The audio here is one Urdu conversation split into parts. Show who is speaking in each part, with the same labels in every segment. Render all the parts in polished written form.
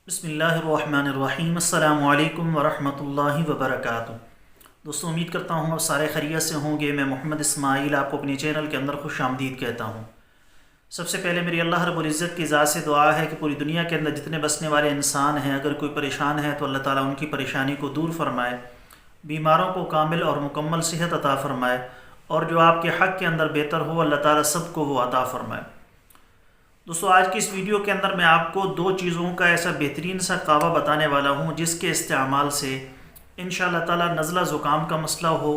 Speaker 1: بسم اللہ الرحمن الرحیم۔ السلام علیکم ورحمۃ اللہ وبرکاتہ۔ دوستو، امید کرتا ہوں آپ سارے خیریت سے ہوں گے۔ میں محمد اسماعیل آپ کو اپنی چینل کے اندر خوش آمدید کہتا ہوں۔ سب سے پہلے میری اللہ رب العزت کی ذات سے دعا ہے کہ پوری دنیا کے اندر جتنے بسنے والے انسان ہیں، اگر کوئی پریشان ہے تو اللہ تعالیٰ ان کی پریشانی کو دور فرمائے، بیماروں کو کامل اور مکمل صحت عطا فرمائے، اور جو آپ کے حق کے اندر بہتر ہو اللہ تعالیٰ سب کو وہ عطا فرمائے۔ دوستو، آج کی اس ویڈیو کے اندر میں آپ کو دو چیزوں کا ایسا بہترین سا قہوہ بتانے والا ہوں جس کے استعمال سے انشاءاللہ تعالی نزلہ زکام کا مسئلہ ہو،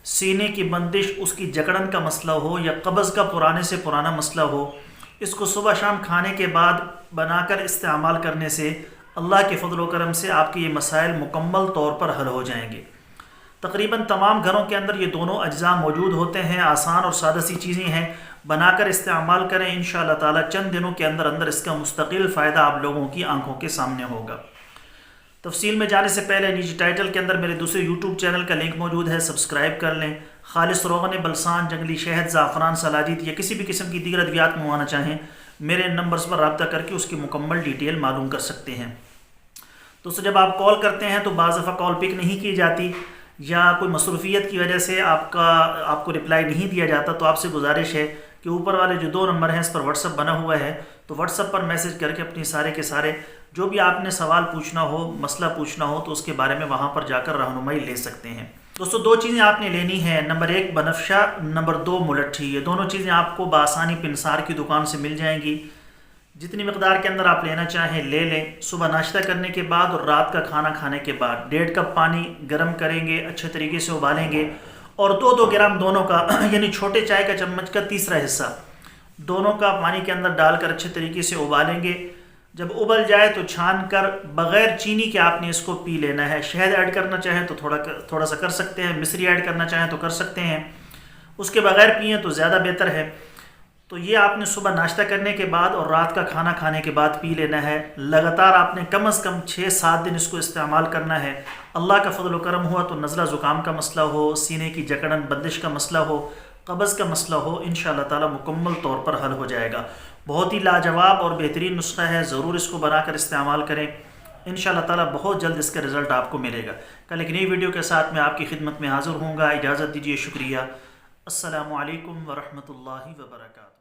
Speaker 1: سینے کی بندش اس کی جکڑن کا مسئلہ ہو، یا قبض کا پرانے سے پرانا مسئلہ ہو، اس کو صبح شام کھانے کے بعد بنا کر استعمال کرنے سے اللہ کے فضل و کرم سے آپ کے یہ مسائل مکمل طور پر حل ہو جائیں گے۔ تقریباً تمام گھروں کے اندر یہ دونوں اجزاء موجود ہوتے ہیں، آسان اور سادہ سی چیزیں ہیں، بنا کر استعمال کریں، انشاءاللہ تعالی چند دنوں کے اندر اندر اس کا مستقل فائدہ آپ لوگوں کی آنکھوں کے سامنے ہوگا۔ تفصیل میں جانے سے پہلے نیچے ٹائٹل کے اندر میرے دوسرے یوٹیوب چینل کا لنک موجود ہے، سبسکرائب کر لیں۔ خالص روغن بلسان، جنگلی شہد، زعفران، سلاجید یا کسی بھی قسم کی دیگر ادویات منگوانا چاہیں، میرے نمبرز پر رابطہ کر کے اس کی مکمل ڈیٹیل معلوم کر سکتے ہیں۔ دوستو، جب آپ کال کرتے ہیں تو بعض دفعہ کال پک نہیں کی جاتی یا کوئی مصروفیت کی وجہ سے آپ کو رپلائی نہیں دیا جاتا، تو آپ سے گزارش ہے کہ اوپر والے جو دو نمبر ہیں اس پر واٹس ایپ بنا ہوا ہے، تو واٹس ایپ پر میسج کر کے اپنی سارے کے سارے جو بھی آپ نے سوال پوچھنا ہو، مسئلہ پوچھنا ہو، تو اس کے بارے میں وہاں پر جا کر رہنمائی لے سکتے ہیں۔ دوستو، دو چیزیں آپ نے لینی ہیں، نمبر 1 بنفشہ، نمبر 2 ملٹھی۔ یہ دونوں چیزیں آپ کو بآسانی پنسار کی دکان سے مل جائیں گی۔ جتنی مقدار کے اندر آپ لینا چاہیں لے لیں۔ صبح ناشتہ کرنے کے بعد اور رات کا کھانا کھانے کے بعد 1.5 کپ پانی گرم کریں گے، اچھے طریقے سے ابالیں گے، اور 2 گرام دونوں کا یعنی چھوٹے چائے کا چمچ کا تیسرا حصہ دونوں کا پانی کے اندر ڈال کر اچھے طریقے سے ابالیں گے۔ جب ابل جائے تو چھان کر بغیر چینی کے آپ نے اس کو پی لینا ہے۔ شہد ایڈ کرنا چاہیں تو تھوڑا سا کر سکتے ہیں، مصری ایڈ کرنا چاہیں تو کر سکتے ہیں، اس کے بغیر پئیں تو زیادہ بہتر ہے۔ تو یہ آپ نے صبح ناشتہ کرنے کے بعد اور رات کا کھانا کھانے کے بعد پی لینا ہے۔ لگاتار آپ نے کم از کم 6-7 دن اس کو استعمال کرنا ہے۔ اللہ کا فضل و کرم ہوا تو نزلہ زکام کا مسئلہ ہو، سینے کی جکڑن بندش کا مسئلہ ہو، قبض کا مسئلہ ہو، انشاءاللہ تعالی مکمل طور پر حل ہو جائے گا۔ بہت ہی لاجواب اور بہترین نسخہ ہے، ضرور اس کو بنا کر استعمال کریں، انشاءاللہ تعالی بہت جلد اس کا رزلٹ آپ کو ملے گا۔ کل ایک نئی ویڈیو کے ساتھ میں آپ کی خدمت میں حاضر ہوں گا۔ اجازت دیجیے، شکریہ۔ السلام علیکم ورحمۃ اللہ وبرکاتہ۔